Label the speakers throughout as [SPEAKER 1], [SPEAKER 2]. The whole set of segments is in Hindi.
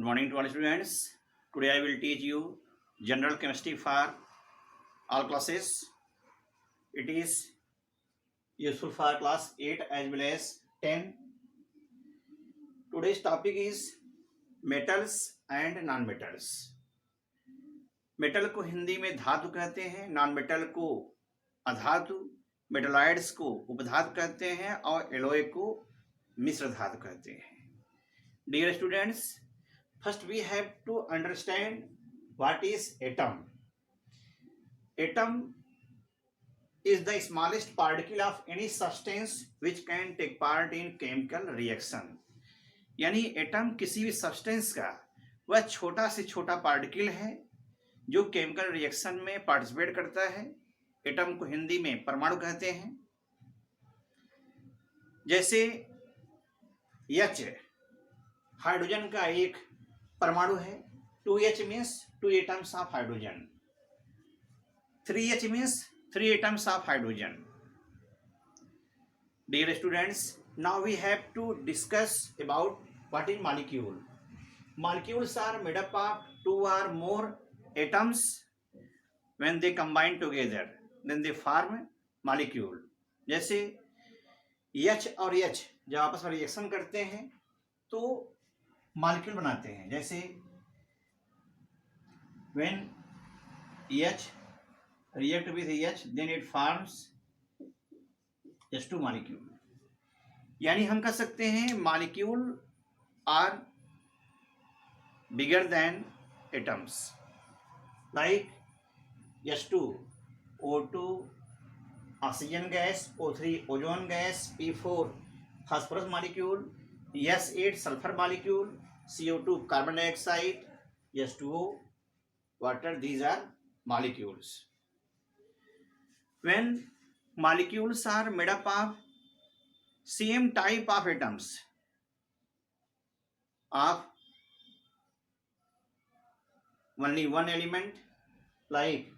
[SPEAKER 1] Good morning to all students. Today I will teach you general chemistry for all classes. It is useful for class 8 as well as 10. Today's topic is metals and non-metals. Metal को हिंदी में धातु कहते हैं, नॉन मेटल को अधातु, मेटलॉइड्स को उपधातु कहते हैं और एलॉय को मिश्र धातु कहते हैं. Dear students, first we have to understand what is atom. Atom is the smallest particle of any substance which can take part in chemical reaction. यानी एटम किसी भी सब्सटेंस का वह छोटा से छोटा पार्टिकल है जो केमिकल रिएक्शन में पार्टिसिपेट करता है. एटम को हिंदी में परमाणु कहते हैं. जैसे H हाइड्रोजन का एक परमाणु है. 2H means 2 atoms of hydrogen. 3H means 3 atoms of hydrogen. Dear students, now we have to discuss about what is molecule. Molecules are made up of 2 or more atoms. When they combine together, then they form molecule. जैसे H और H जब आपस में रिएक्शन करते हैं तो मॉलिक्यूल बनाते हैं. जैसे when H react with H, then it forms H2 molecule. यानी हम कह सकते हैं molecule are bigger than atoms. Like H2, O2 oxygen gas, O3 ozone gas, P4 phosphorus molecule, S8 sulphur molecule, CO2 carbon dioxide, H2O water. These are molecules. When molecules are made up of same type of atoms of only one element like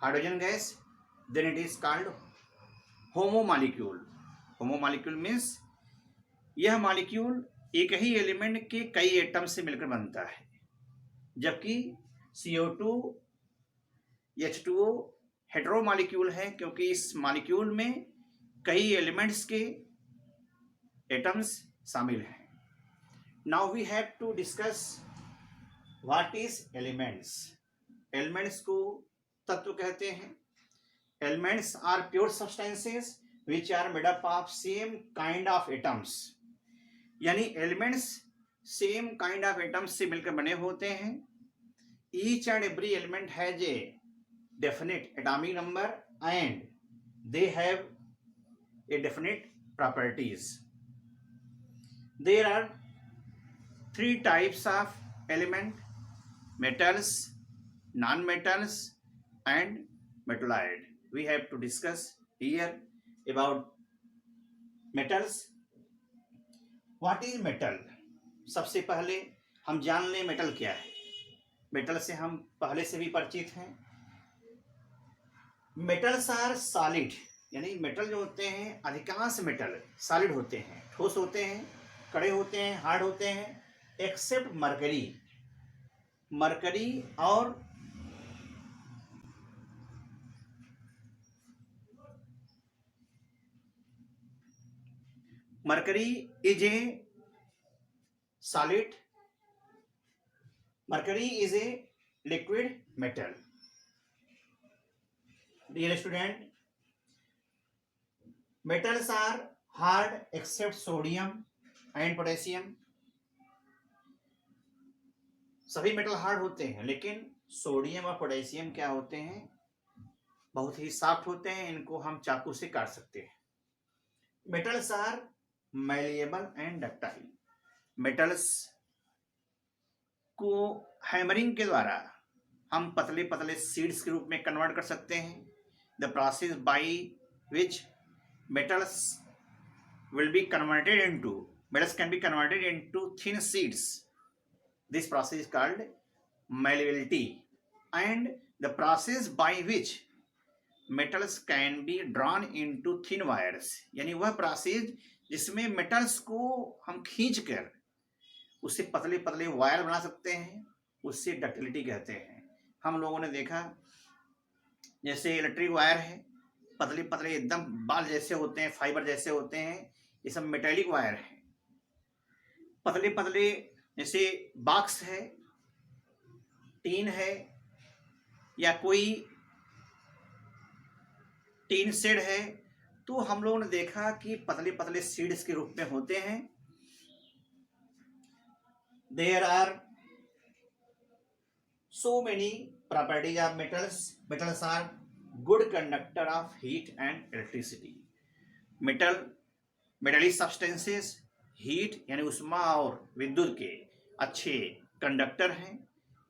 [SPEAKER 1] hydrogen gas, then it is called homomolecule. Homomolecule means यह मॉलिक्यूल एक ही एलिमेंट के कई एटम से मिलकर बनता है. जबकि CO2 H2O हेटेरो मॉलिक्यूल है क्योंकि इस मॉलिक्यूल में कई एलिमेंट्स के एटम्स शामिल हैं. Now we have to discuss what is elements. Elements को तत्व कहते हैं. Elements are pure substances which are made up of same kind of atoms. यानी elements same kind of atoms से मिलकर बने होते हैं. Each and every element has a definite atomic number and they have a definite properties. There are 3 types of element: metals, non-metals and metalloid. We have to discuss here about metals. What is metal? सबसे पहले हम जान लें मेटल क्या है. मेटल से हम पहले से भी परिचित हैं. Metals are solid. यानी मेटल जो होते हैं, अधिकांश मेटल सॉलिड होते हैं, ठोस होते हैं, कड़े होते हैं, हार्ड होते हैं, एक्सेप्ट मरकरी. मरकरी और mercury is a solid. Mercury is a liquid metal. Dear student, metals are hard except sodium and potassium. सभी मेटल हार्ड होते हैं लेकिन सोडियम और पोटेशियम क्या होते हैं, बहुत ही सॉफ्ट होते हैं. इनको हम चाकू से काट सकते हैं. Metals are malleable and ductile. Metals को हैमरिंग के द्वारा हम पतले पतले सीड्स के रूप में कन्वर्ट कर सकते हैं. The process by which metals will be converted into metals can be converted into thin sheets. This process is called malleability. And the process by which metals can be drawn into thin wires, यानी वह प्रोसेस जिसमें मेटल्स को हम खींचकर उससे पतले पतले वायर बना सकते हैं, उससे डक्टिलिटी कहते हैं। हम लोगों ने देखा जैसे इलेक्ट्रिक वायर है, पतले पतले एकदम बाल जैसे होते हैं, फाइबर जैसे होते हैं, ये सब मेटेलिक वायर है। पतले पतले जैसे बॉक्स है, टीन है, या कोई टीन शेड है, तो हम लोगों ने देखा कि पतले पतले सीड्स के रूप में होते हैं। There are so many properties of metals. Metals are good conductor of heat and electricity. Metallic substances heat यानी उष्मा और विद्युत के अच्छे कंडक्टर हैं।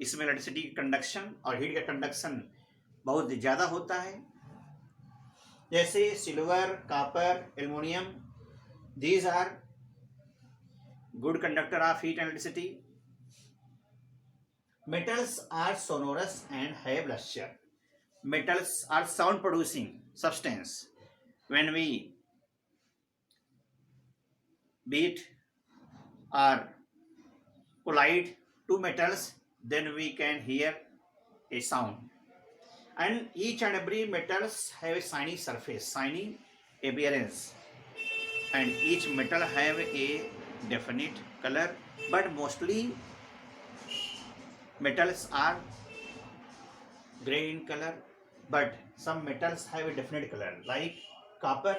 [SPEAKER 1] इसमें इलेक्ट्रिसिटी की कंडक्शन और हीट का कंडक्शन बहुत ज़्यादा होता है। जैसे silver, copper, aluminium, these are good conductor of heat and electricity. Metals are sonorous and have luster. Metals are sound producing substance. When we beat or collide two metals, then we can hear a sound. And each and every metals have a shiny surface, shiny appearance, and each metal have a definite color, but mostly metals are gray in color, but some metals have a definite color like copper.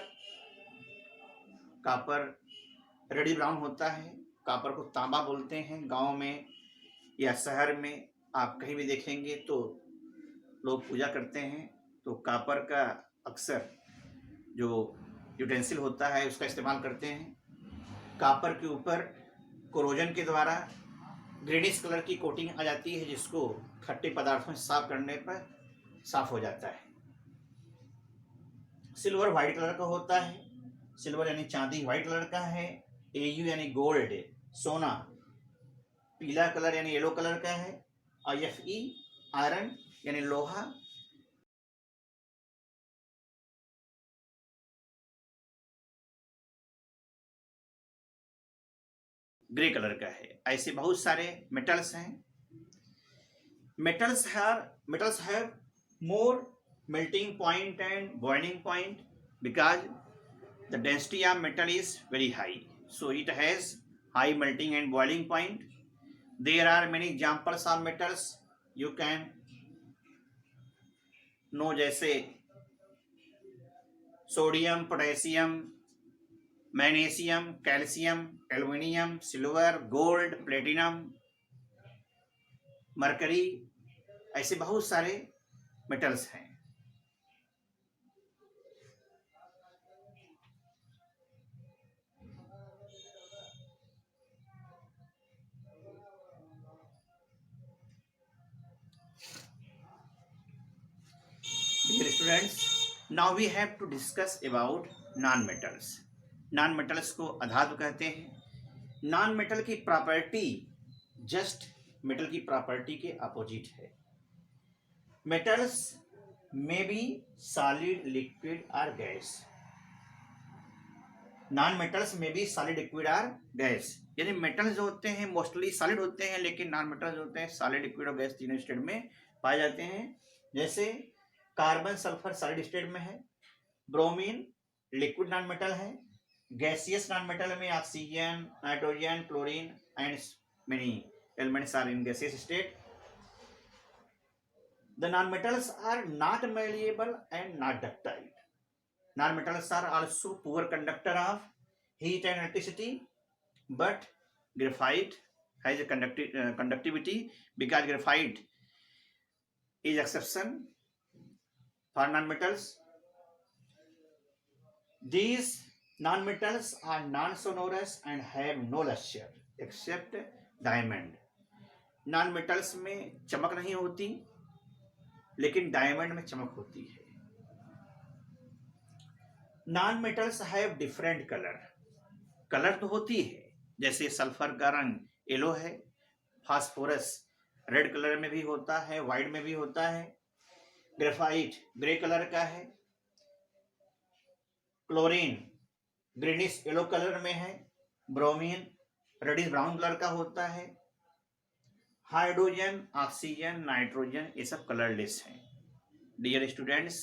[SPEAKER 1] Copper ready brown होता है। कॉपर को तांबा बोलते हैं। गांव में या शहर में आप कहीं भी देखेंगे तो लोग पूजा करते हैं तो कॉपर का अक्सर जो यूटेंसिल होता है उसका इस्तेमाल करते हैं। कॉपर के ऊपर कोरोजन के द्वारा ग्रीनिश कलर की कोटिंग आ जाती है, जिसको खट्टे पदार्थों से साफ करने पर साफ हो जाता है। सिल्वर व्हाइट कलर का होता है। सिल्वर यानी चांदी व्हाइट कलर का है। एयू यानी गोल्ड सोना पीला कलर यानी येलो कलर का है। और Fe आयरन यानी लोहा ग्रे कलर का है। ऐसे बहुत सारे मेटल्स हैं। Metals have more melting point and boiling point because the density of metal is very high, so it has high melting and boiling point. There are many examples of metals you can know, जैसे sodium, potassium, magnesium, calcium, aluminium, silver, gold, platinum, mercury, ऐसे बहुत सारे मेटल्स हैं। Dear students, now we have to discuss about non-metals. Non-metals को अधातु कहते हैं। Non-metal की प्रॉपर्टी जस्ट मेटल की प्रॉपर्टी के अपोजिट है। Metals may be solid, liquid or gas. Non-metals may be solid, liquid or gas. यानी मेटल्स जो होते हैं मोस्टली सॉलिड होते हैं, लेकिन नॉन मेटल्स जो होते हैं सॉलिड, लिक्विड और गैस तीनों स्टेट में पाए जाते हैं। जैसे कार्बन सल्फर सॉलिड स्टेट में है। ब्रोमीन लिक्विड नॉन मेटल है। गैसियस नॉन मेटल में oxygen, nitrogen, chlorine and many elements are in gaseous state. The non-metals are not malleable and not ductile. Non-metals are also poor conductor of heat and electricity, but graphite has a conductivity because graphite is exception for non-metals. These non-metals are non-sonorous and have no luster except diamond. Non-metals में चमक नहीं होती, लेकिन डायमंड में चमक होती है। Non metals have different colour. Colour तो होती है, जैसे सल्फर का रंग येलो है, फास्फोरस रेड कलर में भी होता है, व्हाइट में भी होता है, ग्रेफाइट ग्रे कलर का है, क्लोरीन ग्रीनिश येलो कलर में है, ब्रोमीन रेडिश ब्राउन कलर का होता है। हाइड्रोजन, ऑक्सीजन, नाइट्रोजन ये सब कलरलेस हैं। Dear students,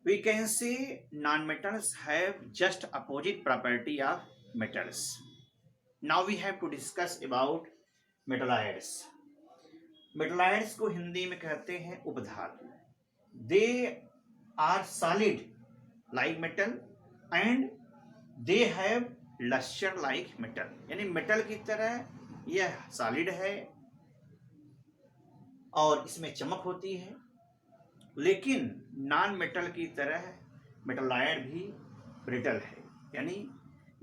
[SPEAKER 1] we can say non metals have just opposite property of metals. Now we have to discuss about metalloids. Metalloids को हिंदी में कहते हैं उपधातु। They are solid like metal and they have lustre like metal, यानी मेटल की तरह यह सॉलिड है और इसमें चमक होती है, लेकिन नॉन मेटल की तरह मेटलॉइड भी ब्रिटल है, यानी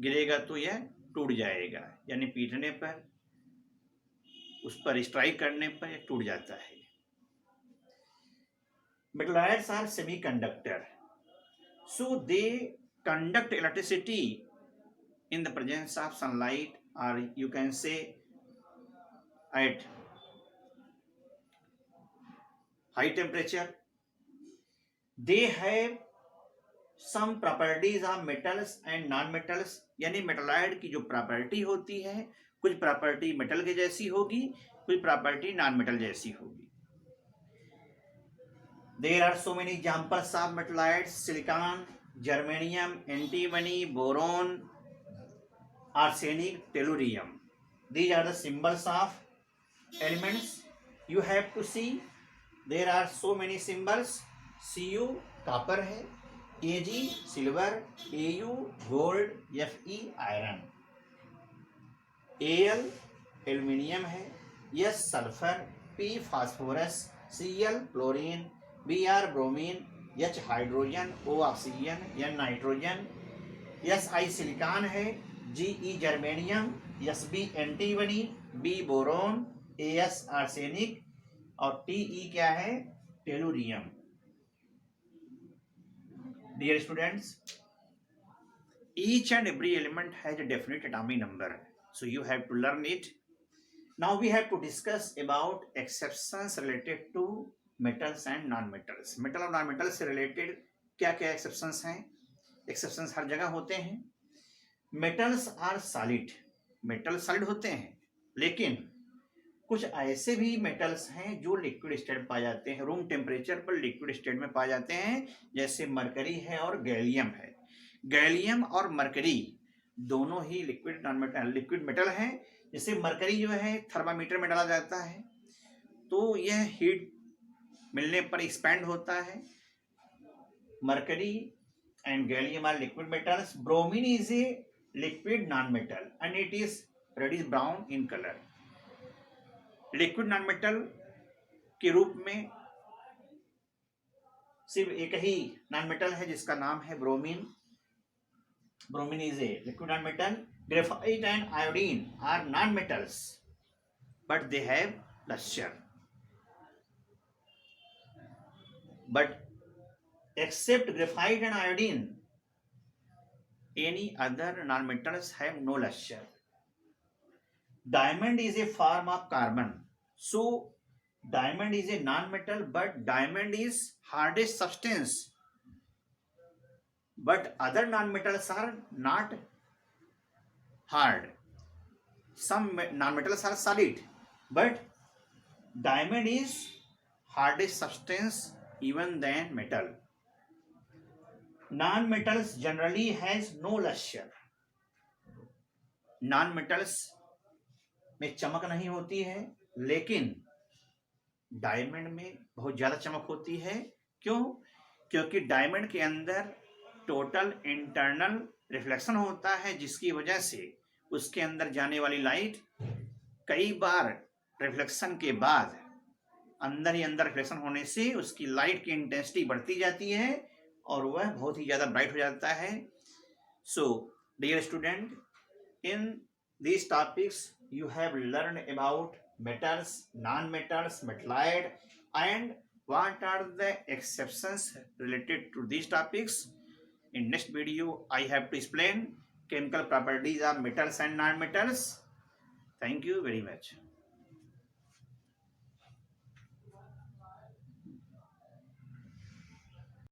[SPEAKER 1] गिरेगा तो यह टूट जाएगा, यानी पीटने पर, उस पर स्ट्राइक करने पर यह टूट जाता है। Metalloids are semiconductor, so they conduct electricity in the presence of sunlight, or you can say at high temperature. They have some properties of metals and non-metals, यानी मेटलॉइड की जो प्रॉपर्टी होती है, कुछ प्रॉपर्टी मेटल के जैसी होगी, कुछ प्रॉपर्टी नॉन मेटल जैसी होगी। There are so many examples of metalloids: silicon, germanium, antimony, boron, arsenic, tellurium. These are the symbols of elements. You have to see there are so many symbols. Cu copper है, Ag silver, Au gold, Fe iron, Al aluminium है, S sulfur, P phosphorus, Cl chlorine, Br bromine, H hydrogen, O oxygen, N nitrogen, Si silicon है, Ge germanium, Sb antimony, B boron, As arsenic और Te क्या है, tellurium. Dear students, each and every element has a definite atomic number, so you have to learn it. Now we have to discuss about exceptions related to metals and non metals. Metal और नॉन मेटल से रिलेटेड क्या क्या एक्सेप्शंस हैं? एक्सेप्शंस हर जगह होते हैं। Metals are solid, metal solid होते हैं, लेकिन कुछ ऐसे भी मेटल्स हैं जो लिक्विड स्टेट में पाए जाते हैं, रूम टेम्परेचर पर लिक्विड स्टेट में पाए जाते हैं, जैसे मरकरी है और गैलियम है। गैलियम और मरकरी दोनों ही liquid non metal liquid metal हैं। जैसे मरकरी जो है थर्मामीटर में डाला जाता है तो यह हीट मिलने पर एक्सपैंड होता है। Mercury and gallium are liquid metals. Bromine is a liquid non metal and it is reddish brown in colour. Liquid non metal के रूप में सिर्फ एक ही नॉन मेटल है जिसका नाम है bromine. Bromine is a liquid non metal. Graphite and iodine are non metals but they have lustre, but except graphite and iodine, any other non-metals have no luster. Diamond is a form of carbon, so diamond is a non-metal, but diamond is hardest substance, but other non-metals are not hard. Some non-metals are solid, but diamond is hardest substance even than metal. Non-metals generally has no luster. Non-metals में चमक नहीं होती है, लेकिन डायमंड में बहुत ज्यादा चमक होती है। क्यों? क्योंकि डायमंड के अंदर टोटल इंटरनल रिफ्लेक्शन होता है, जिसकी वजह से उसके अंदर जाने वाली लाइट कई बार रिफ्लेक्शन के बाद अंदर ही अंदर रिफ्लेक्शन होने से उसकी लाइट की इंटेंसिटी बढ़ती जाती है और वह बहुत ही ज्यादा ब्राइट हो जाता है। So dear student, in these topics you have learned about metals, non-metals, metalloid, and what are the exceptions related to these topics. In next video I have to explain chemical properties of metals and non-metals. Thank you very much.